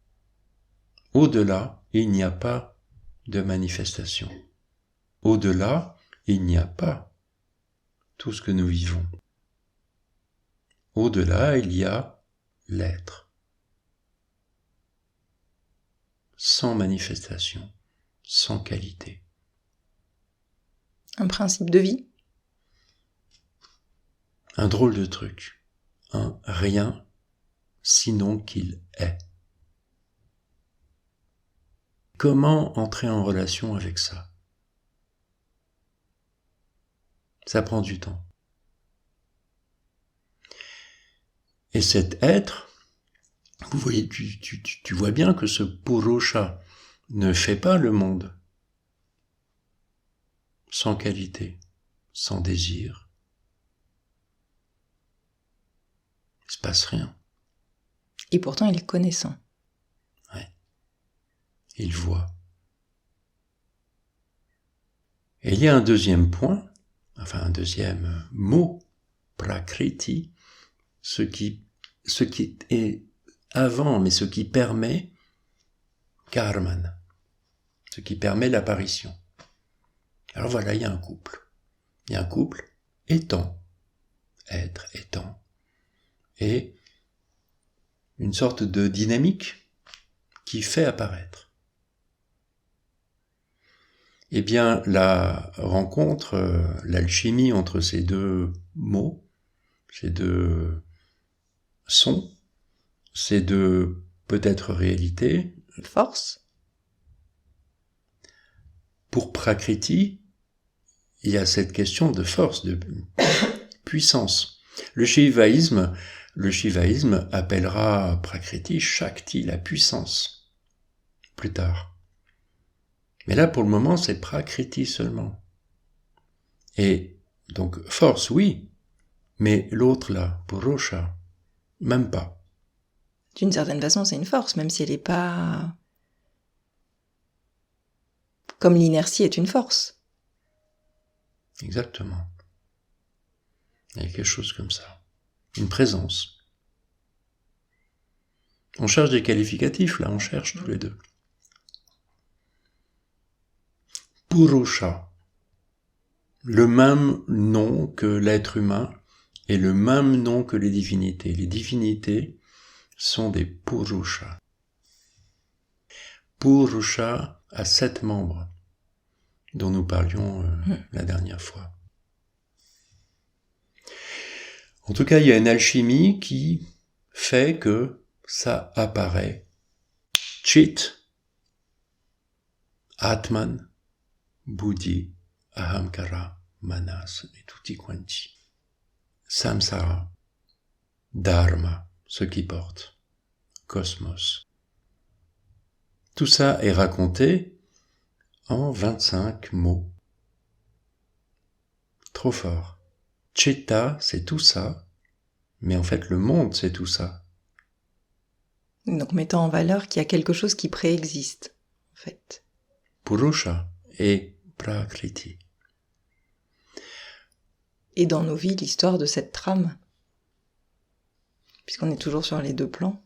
Au-delà, il n'y a pas de manifestation. Au-delà, il n'y a pas tout ce que nous vivons. Au-delà, il y a l'être. Sans manifestation, sans qualité. Un principe de vie. Un drôle de truc. Un rien, sinon qu'il est. Comment entrer en relation avec ça? Ça prend du temps. Et cet être, vous voyez, tu vois bien que ce Purusha ne fait pas le monde sans qualité, sans désir. Il ne se passe rien. Et pourtant, il est connaissant. Ouais. Il voit. Et il y a un deuxième point, enfin un deuxième mot, prakriti, ce qui est avant, mais ce qui permet karman, ce qui permet l'apparition. Alors voilà, il y a un couple. Il y a un couple étant, être étant, et une sorte de dynamique qui fait apparaître. Eh bien, la rencontre, l'alchimie entre ces deux mots, ces deux sons, ces deux peut-être réalités. Force. Pour Prakriti, il y a cette question de force, de puissance. Le shivaïsme appellera Prakriti Shakti, la puissance, plus tard. Mais là, pour le moment, c'est Prakriti seulement. Et donc, force, oui, mais l'autre là, Purusha, même pas. D'une certaine façon, c'est une force, même si elle n'est pas... Comme l'inertie est une force. Exactement. Il y a quelque chose comme ça. Une présence. On cherche des qualificatifs, là, on cherche tous les deux. Purusha, le même nom que l'être humain et le même nom que les divinités. Les divinités sont des Purusha. Purusha a 7 membres, dont nous parlions la dernière fois. En tout cas, il y a une alchimie qui fait que ça apparaît. Chit, Atman, Buddhi, Ahamkara, Manas et tutti quanti. Samsara, Dharma, ce qui porte, Cosmos. Tout ça est raconté en 25 mots. Trop fort. Chitta, c'est tout ça, mais en fait le monde, c'est tout ça. Donc mettant en valeur qu'il y a quelque chose qui préexiste, en fait. Purusha et Prakriti. Et dans nos vies, l'histoire de cette trame, puisqu'on est toujours sur les deux plans.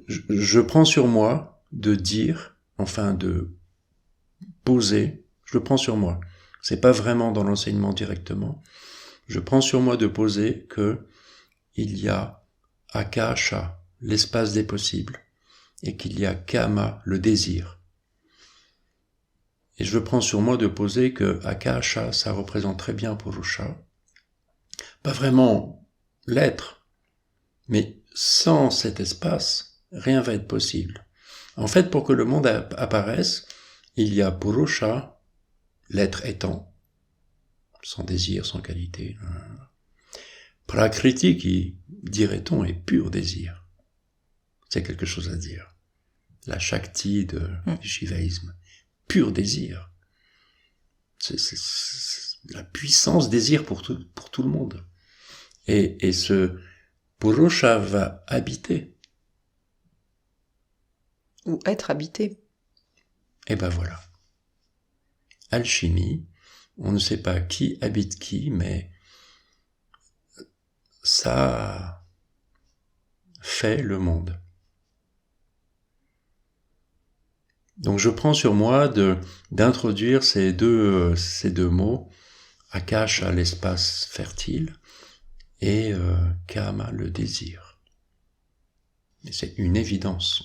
Je prends sur moi de dire, enfin de poser, je le prends sur moi. C'est pas vraiment dans l'enseignement directement. Je prends sur moi de poser que il y a Akasha, l'espace des possibles, et qu'il y a Kama, le désir. Et je prends sur moi de poser que Akasha, ça représente très bien Purusha. Pas vraiment l'être, mais sans cet espace, rien va être possible. En fait, pour que le monde apparaisse, il y a Purusha, l'être étant, sans désir, sans qualité. Prakriti qui, dirait-on, est pur désir. C'est quelque chose à dire. La Shakti du shivaïsme. Pur désir. C'est la puissance désir pour tout le monde. Et ce Purusha va habiter. Ou être habité. Et ben voilà. Alchimie, on ne sait pas qui habite qui, mais ça fait le monde. Donc je prends sur moi d'introduire ces deux mots, Akasha, l'espace fertile, et Kama, le désir. Et c'est une évidence.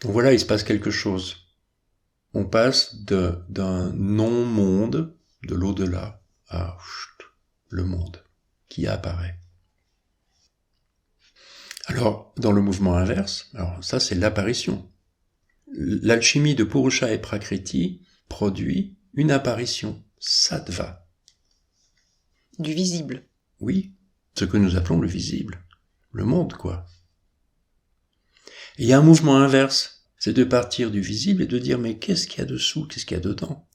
Donc voilà, il se passe quelque chose. On passe d'un non-monde, de l'au-delà, à le monde qui apparaît. Alors, dans le mouvement inverse, alors ça c'est l'apparition. L'alchimie de Purusha et Prakriti produit une apparition, sattva. Du visible. Oui, ce que nous appelons le visible, le monde quoi. Et il y a un mouvement inverse, c'est de partir du visible et de dire mais qu'est-ce qu'il y a dessous, qu'est-ce qu'il y a dedans?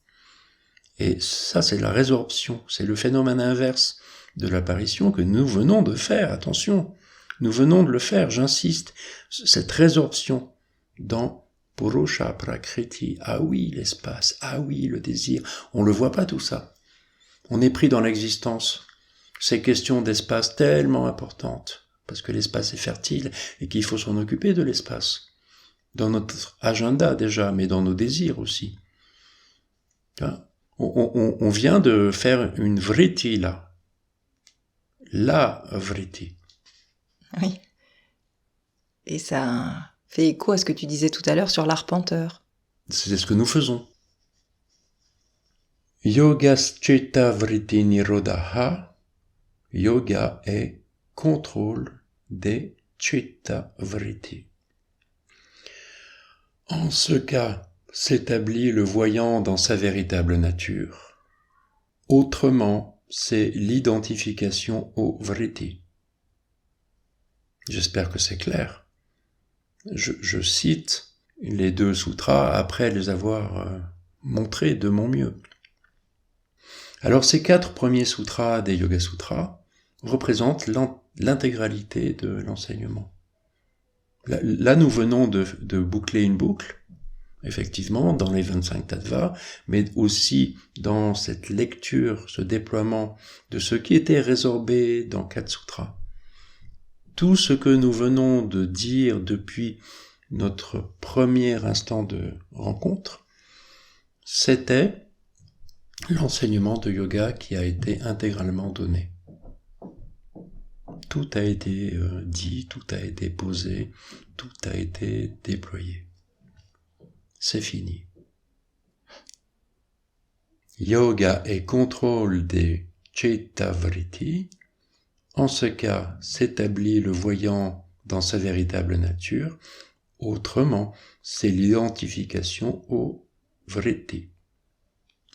Et ça c'est la résorption, c'est le phénomène inverse de l'apparition que nous venons de faire, attention. Nous venons de le faire, j'insiste. Cette résorption dans Purusha Prakriti. Ah oui, l'espace. Ah oui, le désir. On ne le voit pas tout ça. On est pris dans l'existence. Ces questions d'espace tellement importantes, parce que l'espace est fertile et qu'il faut s'en occuper de l'espace. Dans notre agenda déjà, mais dans nos désirs aussi. On vient de faire une vritti là. La vritti. Oui. Et ça fait écho à ce que tu disais tout à l'heure sur l'arpenteur. C'est ce que nous faisons. Yogascitta vritti nirodha. Yoga est contrôle des citta vritti. En ce cas, s'établit le voyant dans sa véritable nature. Autrement, c'est l'identification au vritti. J'espère que c'est clair. Je cite les 2 sutras après les avoir montrés de mon mieux. Alors ces 4 premiers sutras des Yoga Sutras représentent l'intégralité de l'enseignement. Là, nous venons de boucler une boucle, effectivement, dans les 25 tattvas, mais aussi dans cette lecture, ce déploiement de ce qui était résorbé dans 4 sutras. Tout ce que nous venons de dire depuis notre premier instant de rencontre, c'était l'enseignement de yoga qui a été intégralement donné. Tout a été dit, tout a été posé, tout a été déployé. C'est fini. Yoga est contrôle des citta vritti. En ce cas, s'établit le voyant dans sa véritable nature. Autrement, c'est l'identification au vritti,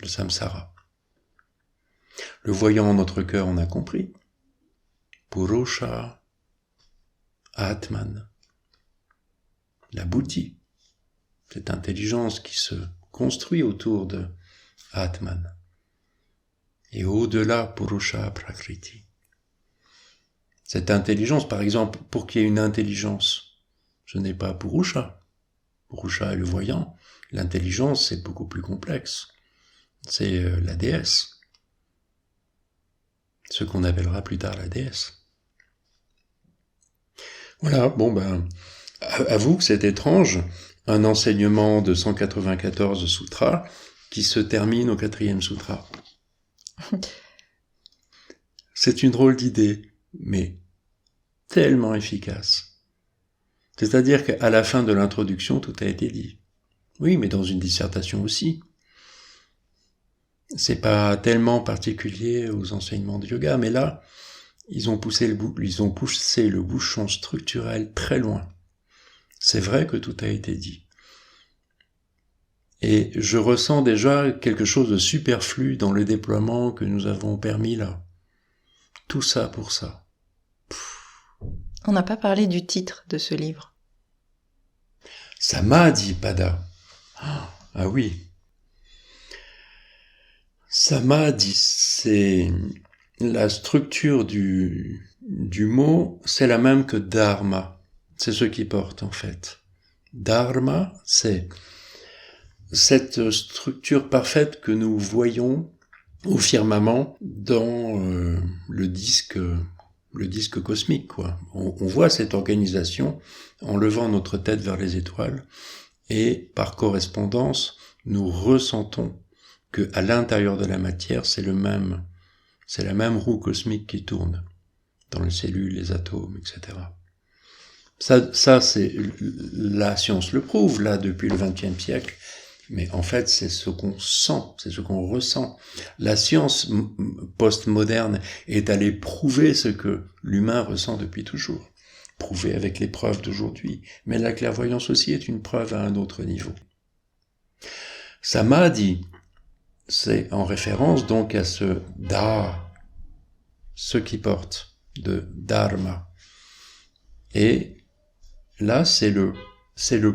le samsara. Le voyant en notre cœur, on a compris. Purusha, Atman, la buddhi, cette intelligence qui se construit autour de Atman. Et au-delà, Purusha Prakriti. Cette intelligence, par exemple, pour qu'il y ait une intelligence, ce n'est pas Purusha. Purusha est le voyant. L'intelligence, c'est beaucoup plus complexe. C'est la déesse. Ce qu'on appellera plus tard la déesse. Voilà, avoue que c'est étrange, un enseignement de 194 sutras qui se termine au 4e sutra. C'est une drôle d'idée, mais tellement efficace. C'est-à-dire qu'à la fin de l'introduction, tout a été dit. Oui, mais dans une dissertation aussi. C'est pas tellement particulier aux enseignements de yoga, mais là, ils ont poussé le bouchon structurel très loin. C'est vrai que tout a été dit. Et je ressens déjà quelque chose de superflu dans le déploiement que nous avons permis là. Tout ça pour ça. On n'a pas parlé du titre de ce livre. Samadhi Pada. Ah oui. Samadhi, c'est la structure du mot, c'est la même que dharma. C'est ce qui porte en fait. Dharma, c'est cette structure parfaite que nous voyons au firmament dans le disque cosmique, quoi. On voit cette organisation en levant notre tête vers les étoiles et par correspondance, nous ressentons que à l'intérieur de la matière, c'est la même roue cosmique qui tourne dans les cellules, les atomes, etc. Ça c'est la science le prouve là depuis le XXe siècle, mais en fait c'est ce qu'on sent, c'est ce qu'on ressent. La science postmoderne est allée prouver ce que l'humain ressent depuis toujours, prouver avec les preuves d'aujourd'hui, mais la clairvoyance aussi est une preuve à un autre niveau. Samadhi, c'est en référence donc à ce ce qui porte de dharma. Et là, c'est le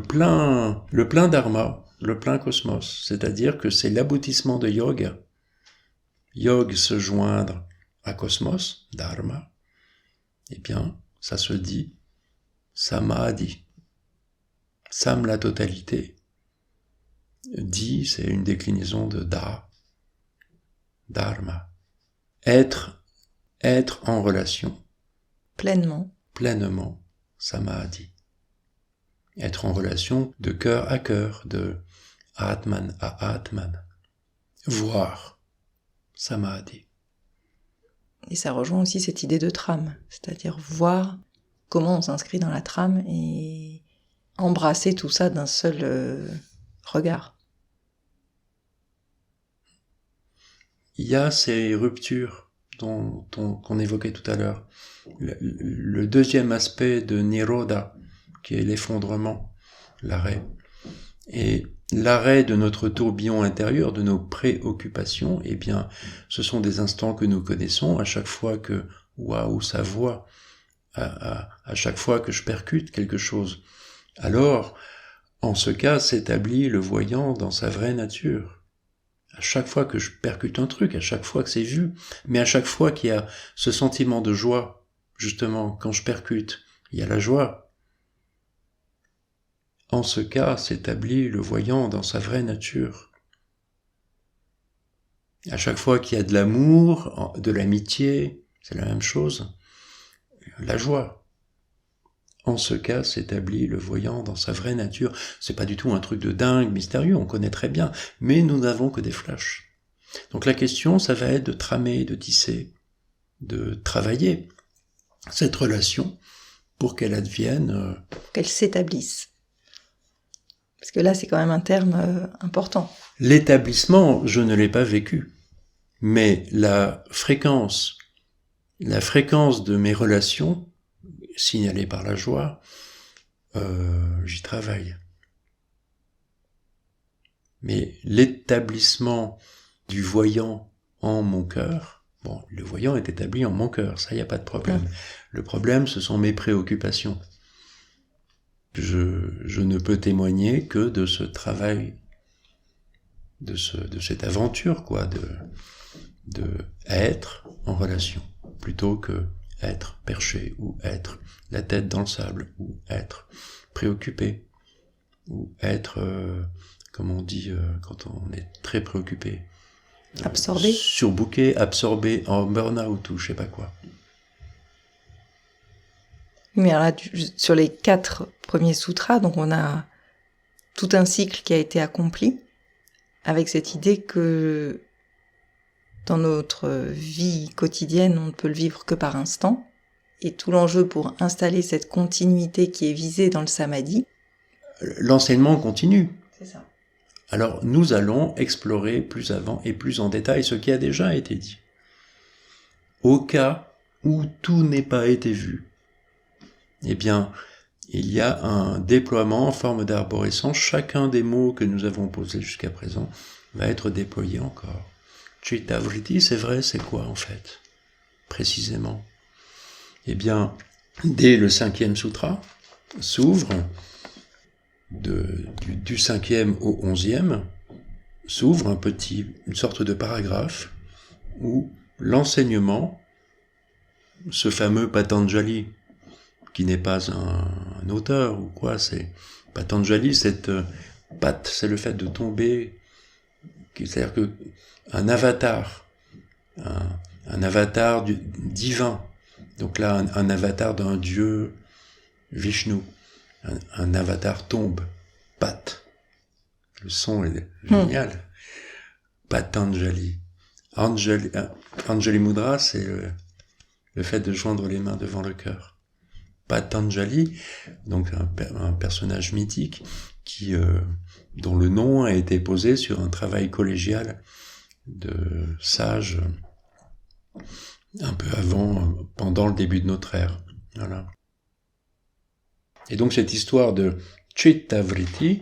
plein dharma, le plein cosmos. C'est-à-dire que c'est l'aboutissement de yoga. Yog se joindre à cosmos, dharma. Eh bien, ça se dit samadhi. Sam, la totalité. Di, c'est une déclinaison de dharma. Être en relation. Pleinement, samadhi. Être en relation de cœur à cœur, de atman à atman. Voir, samadhi. Et ça rejoint aussi cette idée de trame, c'est-à-dire voir comment on s'inscrit dans la trame et embrasser tout ça d'un seul regard. Il y a ces ruptures qu'on évoquait tout à l'heure. Le deuxième aspect de Nirodha, qui est l'effondrement, l'arrêt. Et l'arrêt de notre tourbillon intérieur, de nos préoccupations, eh bien, ce sont des instants que nous connaissons à chaque fois que, waouh, ça voit, à chaque fois que je percute quelque chose. Alors, en ce cas, s'établit le voyant dans sa vraie nature. À chaque fois que je percute un truc, à chaque fois que c'est vu, mais à chaque fois qu'il y a ce sentiment de joie, justement, quand je percute, il y a la joie. En ce cas, s'établit le voyant dans sa vraie nature. À chaque fois qu'il y a de l'amour, de l'amitié, c'est la même chose, la joie. En ce cas, s'établit le voyant dans sa vraie nature. C'est pas du tout un truc de dingue, mystérieux, on connaît très bien, mais nous n'avons que des flashs. Donc la question, ça va être de tramer, de tisser, de travailler cette relation pour qu'elle advienne... qu'elle s'établisse. Parce que là, c'est quand même un terme important. L'établissement, je ne l'ai pas vécu, mais la fréquence de mes relations, signalée par la joie, j'y travaille. Mais l'établissement du voyant en mon cœur, bon, le voyant est établi en mon cœur, ça, il n'y a pas de problème. Le problème, ce sont mes préoccupations. Je ne peux témoigner que de ce travail, de cette aventure, quoi, de être en relation, plutôt que être perché, ou être la tête dans le sable, ou être préoccupé, ou être, comme on dit quand on est très préoccupé, absorbé, surbooké, absorbé, en burn-out ou je sais pas quoi. Mais alors là, sur les 4 premiers sutras, donc on a tout un cycle qui a été accompli, avec cette idée que dans notre vie quotidienne, on ne peut le vivre que par instant, et tout l'enjeu pour installer cette continuité qui est visée dans le samadhi. L'enseignement continue. C'est ça. Alors nous allons explorer plus avant et plus en détail ce qui a déjà été dit. Au cas où tout n'ait pas été vu, eh bien, il y a un déploiement en forme d'arborescence. Chacun des mots que nous avons posés jusqu'à présent va être déployé encore. Chitta vritti, c'est vrai, c'est quoi en fait, précisément? Eh bien, dès le 5e sutra, s'ouvre, du 5e au 11e, s'ouvre une sorte de paragraphe où l'enseignement, ce fameux Patanjali, qui n'est pas un auteur ou quoi, c'est Patanjali, cette patte, c'est le fait de tomber, c'est-à-dire que un avatar divin, donc là un avatar d'un dieu Vishnu, un avatar tombe, pat, le son est génial, Patanjali. Anjali Mudra, c'est le fait de joindre les mains devant le cœur. Patanjali, donc un personnage mythique dont le nom a été posé sur un travail collégial de sages un peu pendant le début de notre ère. Voilà. Et donc cette histoire de Chitta vritti,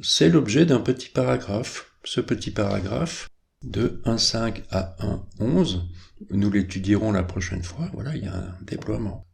c'est l'objet d'un petit paragraphe. Ce petit paragraphe, de 1.5 à 1.11, nous l'étudierons la prochaine fois. Voilà, il y a un déploiement.